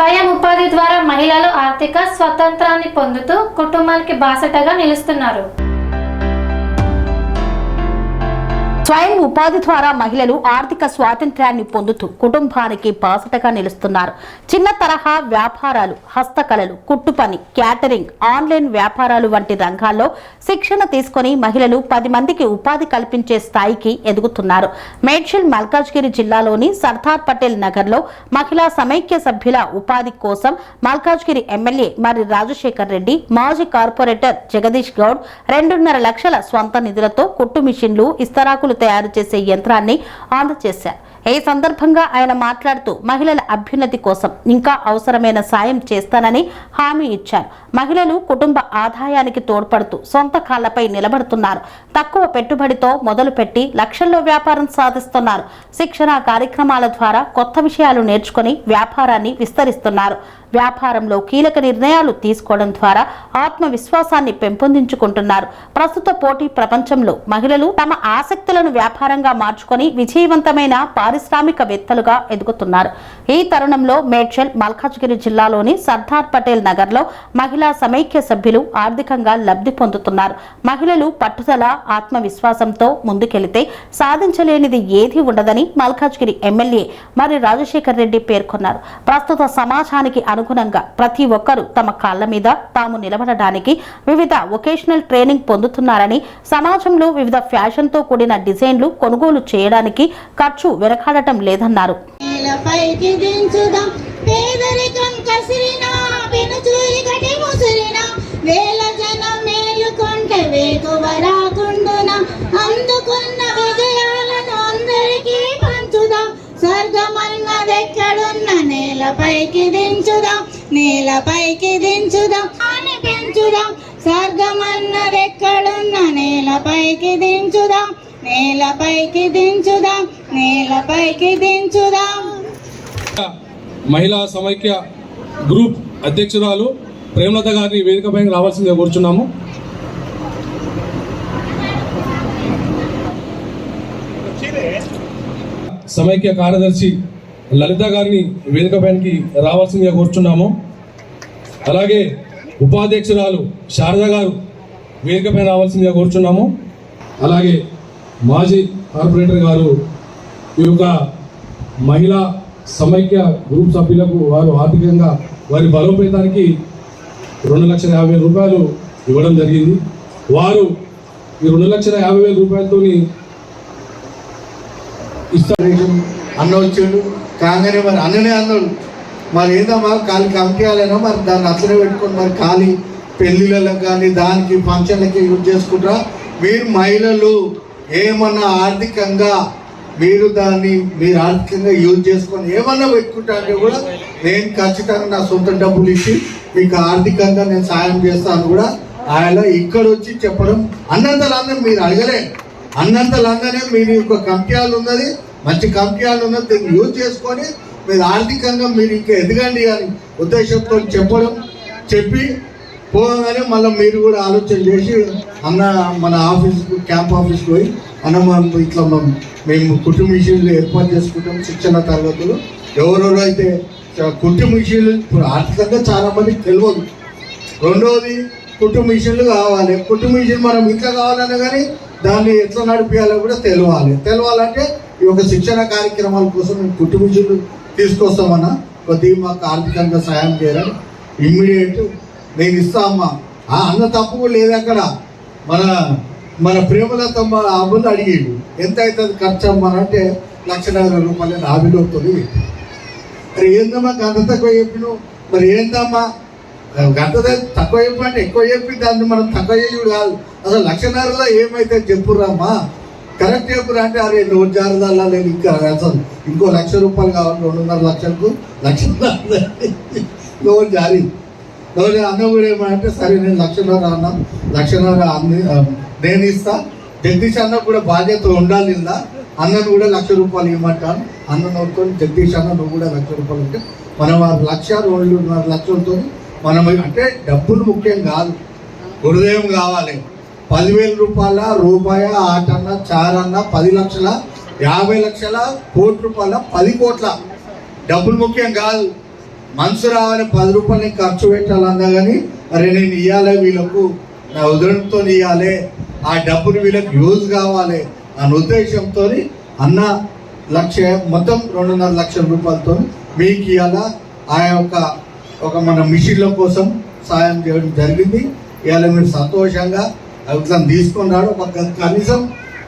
స్వయం ఉపాధి ద్వారా మహిళలు ఆర్థిక స్వతంత్రాన్ని పొందుతూ కుటుంబానికి బాసటగా నిలుస్తున్నారు. స్వయం ఉపాధి ద్వారా మహిళలు ఆర్థిక స్వాతంత్ర్యాన్ని పొందుతూ కుటుంబానికి బాసటగా నిలుస్తున్నారు. చిన్న తరహా వ్యాపారాలు, హస్తకళలు, కుట్టుపని, క్యాటరింగ్, ఆన్లైన్ వ్యాపారాలు వంటి రంగాల్లో శిక్షణ తీసుకుని మహిళలు 10 మందికి ఉపాధి కల్పించే స్థాయికి ఎదుగుతున్నారు. మేడ్చల్ మల్కాజ్గిరి జిల్లాలోని సర్దార్ పటేల్ నగర్లో మహిళా సమైక్య సభ్యుల ఉపాధి కోసం మల్కాజ్గిరి ఎమ్మెల్యే మరి రాజశేఖర్ రెడ్డి, మాజీ కార్పొరేటర్ జగదీష్ గౌడ్ 2.5 లక్షల స్వంత నిధులతో కుట్టు మిషన్లు, ఇస్తరాకులు తయారు చేసే యంత్రాన్ని అందజేశారు. ఈ సందర్భంగా ఆయన మాట్లాడుతూ మహిళల అభ్యున్నతి కోసం ఇంకా అవసరమైన సాయం చేస్తానని హామీ ఇచ్చారు. మహిళలు కుటుంబ ఆదాయానికి తోడ్పడుతూ సొంత కాళ్లపై నిలబడుతున్నారు. తక్కువ పెట్టుబడితో మొదలుపెట్టి లక్షల్లో వ్యాపారం సాధిస్తున్నారు. శిక్షణ కార్యక్రమాల ద్వారా కొత్త విషయాలు నేర్చుకుని వ్యాపారాన్ని విస్తరిస్తున్నారు. వ్యాపారంలో కీలక నిర్ణయాలు తీసుకోవడం ద్వారా ఆత్మవిశ్వాసాన్ని పెంపొందించుకుంటున్నారు. ప్రస్తుత పోటీ ప్రపంచంలో మహిళలు తమ ఆసక్తులను వ్యాపారంగా మార్చుకొని విజయవంతమైన పారిశ్రామికవేత్తలుగా ఎదుగుతున్నారు. ఈ తరుణంలో మేడ్చల్ మల్కాజ్గిరి జిల్లాలోని సర్దార్ పటేల్ నగర్లో మహిళా సమైక్య సభ్యులు ఆర్థికంగా లబ్ధి పొందుతున్నారు. మహిళలు పట్టుదల, ఆత్మవిశ్వాసంతో ముందుకెళితే సాధించలేనిది ఏదీ ఉండదని మల్కాజ్గిరి ఎమ్మెల్యే మరి రాజశేఖర్ రెడ్డి పేర్కొన్నారు. ప్రస్తుత సమాజానికి అనుగుణంగా ప్రతి ఒక్కరూ తమ కాళ్ల మీద తాము నిలబడడానికి వివిధ వొకేషనల్ ట్రైనింగ్ పొందుతున్నారని, సమాజంలో వివిధ ఫ్యాషన్తో కూడిన డిజైన్లు కొనుగోలు చేయడానికి ఖర్చు వెనకాడటం లేదన్నారు. నేలపైకి దించుదాం, నేలపైకి దించుదాం అని పెంచుదాం. స్వర్గమన్నదెక్కడున్న నేలపైకి దించుదాం, నేలపైకి దించుదాం, నేలపైకి దించుదాం. మహిళా సమైక్య గ్రూప్ అధ్యక్షురాలు ప్రేమలత గారిని వేదికపైకి రావాల్సిందిగా కోరుచున్నాము. సమైక్య కార్యదర్శి లలిత గారిని వేదికపైకి రావాల్సిందిగా కోరుచున్నాము. అలాగే ఉపాధ్యక్షురాలు శారద గారు వేదికపై రావాల్సిందిగా కోరుచున్నాము. అలాగే మాజీ కార్పొరేటర్ గారు ఈ యొక్క మహిళా సమైక్య గ్రూప్ సభ్యులకు వారు ఆర్థికంగా వారి బలోపేతానికి 2,50,000 రూపాయలు ఇవ్వడం జరిగింది. వారు ఈ 2,50,000 రూపాయలతో ఇస్తారు. అన్న వచ్చాడు కాగానే మరి అన్ననే అన్నాడు, మరి ఏందమ్మా ఖాళీ కమిటీయాలైనా మరి దాన్ని అట్లనే పెట్టుకొని మరి ఖాళీ పెళ్ళిళ్ళకి కానీ దానికి ఫంక్షన్లకి యూజ్ చేసుకుంటారా? మీరు మహిళలు ఏమన్నా ఆర్థికంగా మీరు ఆర్థికంగా యూజ్ చేసుకొని ఏమన్నా పెట్టుకుంటారంటే కూడా నేను ఖచ్చితంగా నా సొంత డబ్బులు ఇచ్చి మీకు ఆర్థికంగా నేను సాయం చేస్తాను కూడా ఆయన ఇక్కడ వచ్చి చెప్పడం. అన్నంతలందరూ మీరు అడగలే, అన్నంతలందనే మీరు యొక్క కమిటీయాలు ఉన్నది, మంచి కమిటీయాలు ఉన్నది, దీన్ని యూజ్ చేసుకొని మీరు ఆర్థికంగా మీరు ఇంకా ఎదగండి అని ఉద్దేశంతో చెప్పి పోగానే మళ్ళీ మీరు కూడా ఆలోచన చేసి అన్న మన ఆఫీస్కు క్యాంప్ ఆఫీస్కి పోయి అన్న ఇట్లా మేము కుటుంబ మిషన్లు ఏర్పాటు చేసుకుంటాం, శిక్షణ తరగతులు ఎవరెవరు అయితే కుటుంబ మిషన్లు ఇప్పుడు ఆర్థికంగా చాలా మందికి తెలియదు. రెండవది కుటుంబ మిషన్లు కావాలి. కుటుంబ మిషన్ మనం ఇంకా కావాలన్నా కానీ దాన్ని ఎట్లా నడిపించాలో కూడా తెలవాలంటే ఈ యొక్క శిక్షణ కార్యక్రమాల కోసం మేము కుటుంబ మిషన్లు తీసుకొస్తామన్నా, కొద్దిగా మాకు ఆర్థికంగా సాయం చేయాలని ఇమ్మీడియట్ నేను ఇస్తా అమ్మా. అన్న తప్పు కూడా లేదు అక్కడ. మన ప్రేమలత అబ్బులు అడిగాడు ఎంత అవుతుంది ఖర్చు అమ్మా అంటే 1,50,000 రూపాయలు ఆవిడతో. మరి ఏందమ్మా గంట తక్కువ చెప్పినావు, మరి ఏందమ్మా గంట తక్కువ చెప్పంటే ఎక్కువ చెప్పి దాన్ని మనం తక్కువ చేసుడు కాదు. అసలు 1,50,000లో ఏమైతే చెప్పురామ్మా, కరెక్ట్ చెప్పురా అంటే అరే 100 జారదాలా లేదు ఇంకా అసలు ఇంకో 1,00,000 రూపాయలు కావాలి, 2.5 లక్షలకు 1,00,000 లోన్ జారీ. అన్న కూడా ఏమంటే సరే నేను 1,00,000 అన్న 1,00,000 నేను ఇస్తా. జగదీష్ అన్న కూడా బాధ్యత ఉండాలి. ఇలా అన్నను కూడా 1,00,000 రూపాయలు ఇవ్వమంటాను. అన్న నోడుకొని జగదీష్ అన్న నువ్వు కూడా 1,00,000 రూపాయలు అంటే మనం 1,00,000 2.5 మనం అంటే డబ్బులు ముఖ్యం కాదు, హృదయం కావాలి. 10,000 రూపాయల రూపాయ ఆటన్న చారన్న 10 లక్షల 50 లక్షల కోటి రూపాయల 10 కోట్ల డబ్బులు ముఖ్యం కాదు. మనసు రావాలని 10 రూపాయలని ఖర్చు పెట్టాలన్నా కానీ అరే నేను ఇవ్వాలి వీళ్ళకు, నా ఉదరంతో ఇవ్వాలి, ఆ డబ్బులు వీళ్ళకి యూజ్ కావాలి అన్న ఉద్దేశంతో అన్న మొత్తం 2.5 లక్షల రూపాయలతో మీకు ఇవాళ ఆ యొక్క మన మిషన్ల కోసం సాయం చేయడం జరిగింది. ఇవాళ మీరు సంతోషంగా అవి తీసుకొని రాడు. కనీసం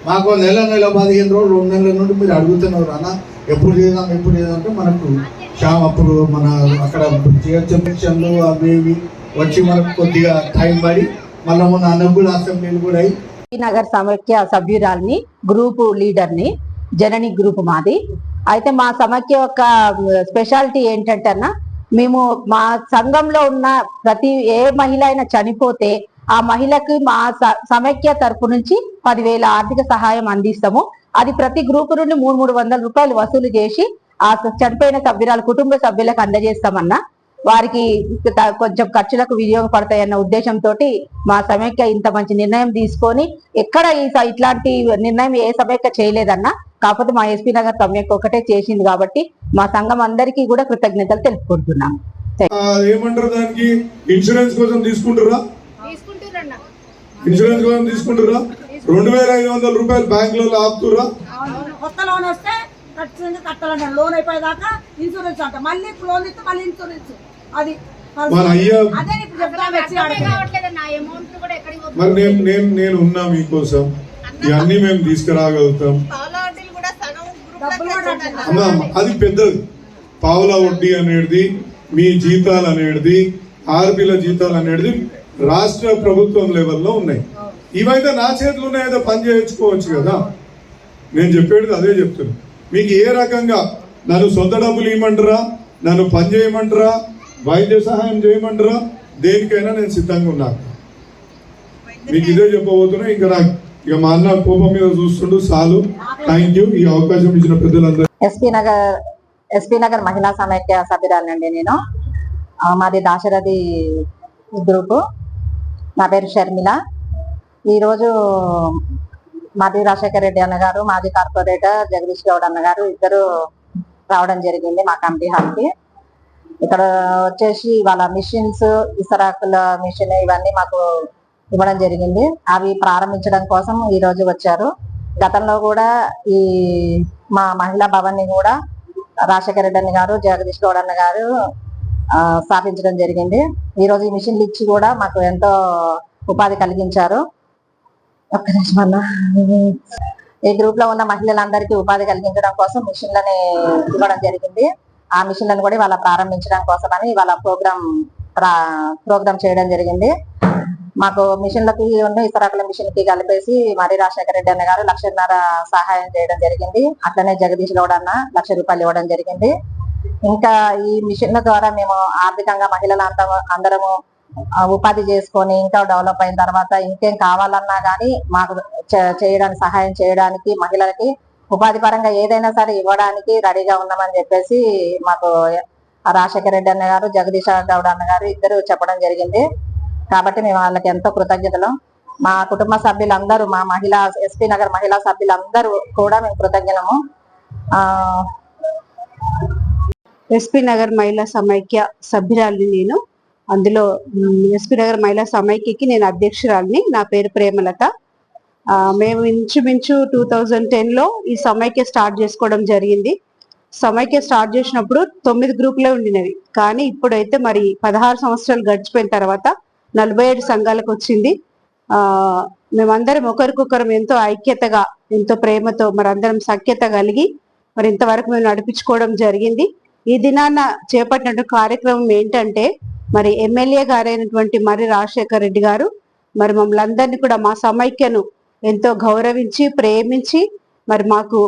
మాకు నెల 15 రోజులు 2 నెలల నుండి మీరు అడుగుతున్నారు అన్న ఎప్పుడు చేద్దాం అంటే మనకు అప్పుడు మన అక్కడ సెక్షన్లు అవి ఇవి వచ్చి మనకు కొద్దిగా టైం పడి మళ్ళీ మొన్న అనుకూల అసెంబ్లీలు కూడా అయ్యి నగర్ సమైక్య సభ్యురాల్ని, గ్రూపు లీడర్ని, జనని గ్రూప్ మాది. అయితే మా సమైక్య యొక్క స్పెషాలిటీ ఏంటంటే అన్న, మేము మా సంఘంలో ఉన్న ప్రతి ఏ మహిళ అయినా చనిపోతే ఆ మహిళకి మా సమైక్య తరపు నుంచి 10,000 ఆర్థిక సహాయం అందిస్తాము. అది ప్రతి గ్రూపు నుండి 300 రూపాయలు వసూలు చేసి ఆ చనిపోయిన సభ్యురాలు కుటుంబ సభ్యులకు అందజేస్తామన్నా. వారికి కొంచెం ఖర్చులకు వినియోగపడతాయన్న ఉద్దేశంతో మా సమైక్య ఇంత మంచి నిర్ణయం తీసుకొని ఎక్కడ ఇట్లాంటి నిర్ణయం ఏ సమైక్య చేయలేదన్నా. కాకపోతే మా ఎస్పీ నగర్ సమైక్య ఒకటే చేసింది కాబట్టి మా సంఘం అందరికీ కూడా కృతజ్ఞతలు తెలుపుకుంటున్నాం. ఏమంటారు దానికి? ఇన్సూరెన్స్ కోసం తీసుకుంటారా? ఇన్సూరెన్స్ కోసం తీసుకుంటారా? 2,500 రూపాయలు బ్యాంకులలో ఆపుతురా? కొత్త లోన్ వస్తే ఖచ్చితంగా కట్టాలంటారు. లోన్ అయిపోయేదాకా ఇన్సూరెన్స్ అంట, మళ్ళీ లోన్ ఇస్తే మళ్ళీ ఇన్సూరెన్స్. అది అదే మరి నేను ఉన్నా మీకోసం, ఇవన్నీ మేము తీసుకురాగలుగుతాం. అది పెద్దది. పావుల వడ్డీ అనేది, మీ జీతాలు అనేది, ఆర్బీల జీతాలు అనేది రాష్ట్ర ప్రభుత్వం లెవెల్లో ఉన్నాయి. ఇవైతే నా చేతులు ఉన్నాయో పని చేయించుకోవచ్చు కదా. నేను చెప్పేది అదే చెప్తున్నా. మీకు ఏ రకంగా నన్ను సొంత డబ్బులు ఇవ్వమంటారా, నన్ను పని చేయమంటారా, వైద్య సహాయం చేయమంటారా, దేనికైనా నేను సిద్ధంగా ఉన్నాను. మీకు ఇదే చెప్పబోతున్నా. ఇంకా నాకు మా అన్న కోపం మీద చూస్తుంటూ చాలు. థ్యాంక్ యూ ఈ అవకాశం ఇచ్చిన పెద్దలందరూ. ఎస్పీ నగర్ మహిళా సమైక్య సభ్యురాలండి నేను. మాది దాశరథి గ్రూపు. నా పేరు షర్మిల. ఈరోజు మాది రాజశేఖర రెడ్డి అన్నగారు, మాజీ కార్పొరేటర్ జగదీష్ గౌడ్ అన్నగారు ఇద్దరు రావడం జరిగింది మా కమిటీ హాల్కి. ఇక్కడ వచ్చేసి వాళ్ళ మిషన్స్, ఇసరాకుల మిషన్ ఇవన్నీ మాకు ఇవ్వడం జరిగింది. అవి ప్రారంభించడం కోసం ఈ రోజు వచ్చారు. గతంలో కూడా ఈ మా మహిళా భవన్ ని కూడా రాజశేఖర రెడ్డి అన్న గారు, జగదీష్ గౌడ్ అన్న గారు స్థాపించడం జరిగింది. ఈ రోజు ఈ మిషన్లు ఇచ్చి కూడా మాకు ఎంతో ఉపాధి కలిగించారు. ఒక్క నిమిషం అన్న. ఈ గ్రూప్ లో ఉన్న మహిళలందరికీ ఉపాధి కలిగించడం కోసం మిషన్లని ఇవ్వడం జరిగింది. ఆ మిషన్లను కూడా వాళ్ళ ప్రారంభించడం కోసం అని వాళ్ళ ప్రోగ్రామ్ చేయడం జరిగింది. మాకు మిషన్లకి ఉన్న ఇతరకుల మిషన్ కి కలిపేసి మరి రాజశేఖర రెడ్డి అన్న గారు 1,00,000 సహాయం చేయడం జరిగింది. అట్లనే జగదీష్ గౌడ్ అన్న 1,00,000 రూపాయలు ఇవ్వడం జరిగింది. ఇంకా ఈ మిషన్ల ద్వారా మేము ఆర్థికంగా మహిళలంతా అందరము ఉపాధి చేసుకొని ఇంకా డెవలప్ అయిన తర్వాత ఇంకేం కావాలన్నా కానీ మాకు చేయడానికి సహాయం చేయడానికి మహిళలకి ఉపాధి పరంగా ఏదైనా సరే ఇవ్వడానికి రెడీగా ఉన్నామని చెప్పేసి మాకు రాజశేఖర రెడ్డి అన్న గారు, జగదీష్ గౌడ్ అన్న గారు ఇద్దరు చెప్పడం జరిగింది. కాబట్టి మేము వాళ్ళకి ఎంతో కృతజ్ఞతలు. మా కుటుంబ సభ్యులందరూ, మా మహిళా ఎస్పీ నగర్ మహిళా సభ్యులందరూ కూడా మేము కృతజ్ఞతము. ఎస్పీ నగర్ మహిళా సమైక్య సభ్యురాలిని నేను. అందులో ఎస్పీ నగర్ మహిళా సమైక్యకి నేను అధ్యక్షురాలిని. నా పేరు ప్రేమలత. మేము ఇంచుమించు 2010లో ఈ సమైక్య స్టార్ట్ చేసుకోవడం జరిగింది. సమైక్య స్టార్ట్ చేసినప్పుడు 9 గ్రూపులే ఉండినవి. కానీ ఇప్పుడైతే మరి 16 సంవత్సరాలు గడిచిపోయిన తర్వాత 47 సంఘాలకు వచ్చింది. మేమందరం ఒకరికొకరం ఎంతో ఐక్యతగా, ఎంతో ప్రేమతో మరి అందరం సఖ్యత కలిగి మరి ఇంతవరకు మేము నడిపించుకోవడం జరిగింది. ఈ దినాన చేపట్టిన కార్యక్రమం ఏంటంటే మరి ఎమ్మెల్యే గారైనటువంటి మరి రాజశేఖర రెడ్డి గారు మరి మమ్మల్ని అందరినీ కూడా మా సమైక్యను ఎంతో గౌరవించి ప్రేమించి మరి మాకు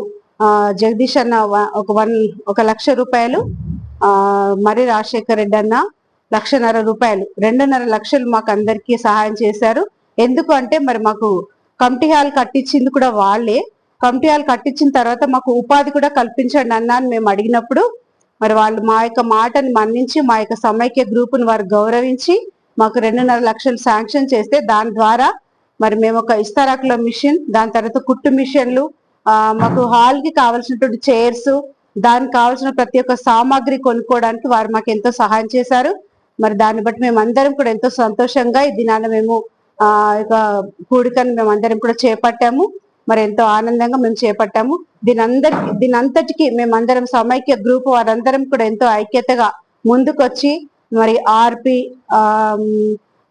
జగదీష్ అన్న 1,00,000 రూపాయలు, మరి రాజశేఖర రెడ్డి అన్న 1,50,000 రూపాయలు, 2.5 లక్షలు మాకు అందరికీ సహాయం చేశారు. ఎందుకు అంటే మరి మాకు కమిటీ హాల్ కట్టించింది కూడా వాళ్ళే. కమిటీ హాల్ కట్టించిన తర్వాత మాకు ఉపాధి కూడా కల్పించండి అన్న అని మేము అడిగినప్పుడు మరి వాళ్ళు మా యొక్క మాటని మన్నించి మా యొక్క సమైక్య గ్రూపును వారు గౌరవించి మాకు 2.5 లక్షలు శాంక్షన్ చేస్తే దాని ద్వారా మరి మేము ఒక ఇస్తారాకుల మిషన్, దాని తర్వాత కుట్టు మిషన్లు, మాకు హాల్ కి కావాల్సినటువంటి చైర్స్, దానికి కావాల్సిన ప్రతి ఒక్క సామాగ్రి కొనుక్కోవడానికి వారు మాకు ఎంతో సహాయం చేశారు. మరి దాన్ని బట్టి మేము అందరం కూడా ఎంతో సంతోషంగా ఈ దినాన మేము ఇక కూడికను మేము అందరం కూడా చేపట్టాము. మరి ఎంతో ఆనందంగా మేము చేపట్టాము. దీనంతటికి మేమందరం సమైక్య గ్రూప్ వారందరం కూడా ఎంతో ఐక్యతగా ముందుకొచ్చి మరి ఆర్పి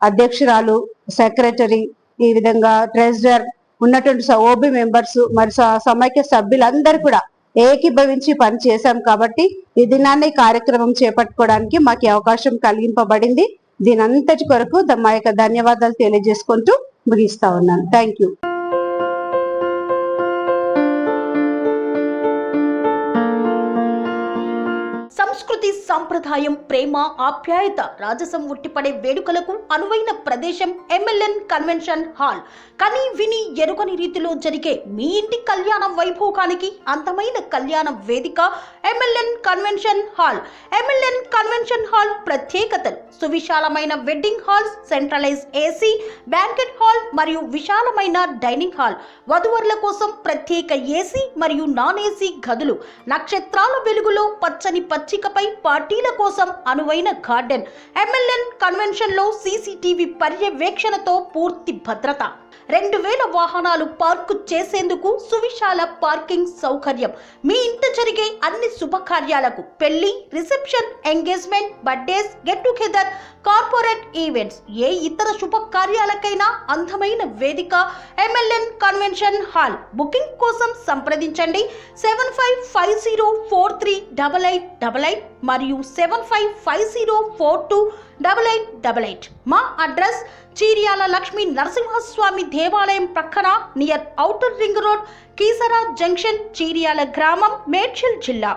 అధ్యక్షురాలు, సెక్రటరీ, ఈ విధంగా ట్రెజరర్ ఉన్నటువంటి ఓబీ మెంబర్స్ మరి సమైక్య సభ్యులందరూ కూడా ఏకీభవించి పని చేశాం. కాబట్టి ఈ దినాన్ని కార్యక్రమం చేపట్టుకోవడానికి మాకు అవకాశం కలిగింపబడింది. దీనంతటి కొరకు మా యొక్క ధన్యవాదాలు తెలియజేసుకుంటూ ముగిస్తా ఉన్నాను. Thank you. సంస్కృతి, సాంప్రదాయం, ప్రేమ, ఆప్యాయత, రాజసం ఉట్టిపడే వేడుకలకు అనువైన ప్రదేశం ఎంఎల్ఎన్ కన్వెన్షన్ హాల్. కని విని ఎరుగని రీతిలో జరిగే మీ ఇంటి కళ్యాణ వైభోగానికి అందమైన కళ్యాణ వేదిక MLN convention hall. MLN convention hall ప్రత్యేకతలు: సువిశాలమైన wedding halls, centralize AC banquet hall మరియు విశాలమైన డైనింగ్ హాల్, వధువరుల కోసం ప్రత్యేక ఏసీ మరియు నాన్ ఏసీ గదులు, నక్షత్రాల వెలుగులో పచ్చని పచ్చికపై పార్టీల కోసం అనువైన గార్డెన్. ఎంఎల్ఎన్ కన్వెన్షన్ లో సీసీటీవీ పర్యవేక్షణతో పూర్తి భద్రత, 2000 వాహనాలు పార్కు చేసేందుకు సువిశాల పార్కింగ్ సౌకర్యం. మీ ఇంట జరిగే అన్ని శుభకార్యాలకు, పెళ్లి, reception, engagement, birthdays, get together, corporate events, ఏ ఇతర శుభకార్యాలకైనా అందమైన వేదిక ఎంఎల్ఎన్ కన్వెన్షన్ హాల్. బుకింగ్ కోసం సంప్రదించండి 7550438888 మరియు 7550428888. మా అడ్రస్ చీర్యాల లక్ష్మీ నరసింహస్వామి దేవాలయం ప్రక్కన, near outer ring road, Keesara junction, Cheeryal గ్రామం, మేడ్చల్ జిల్లా.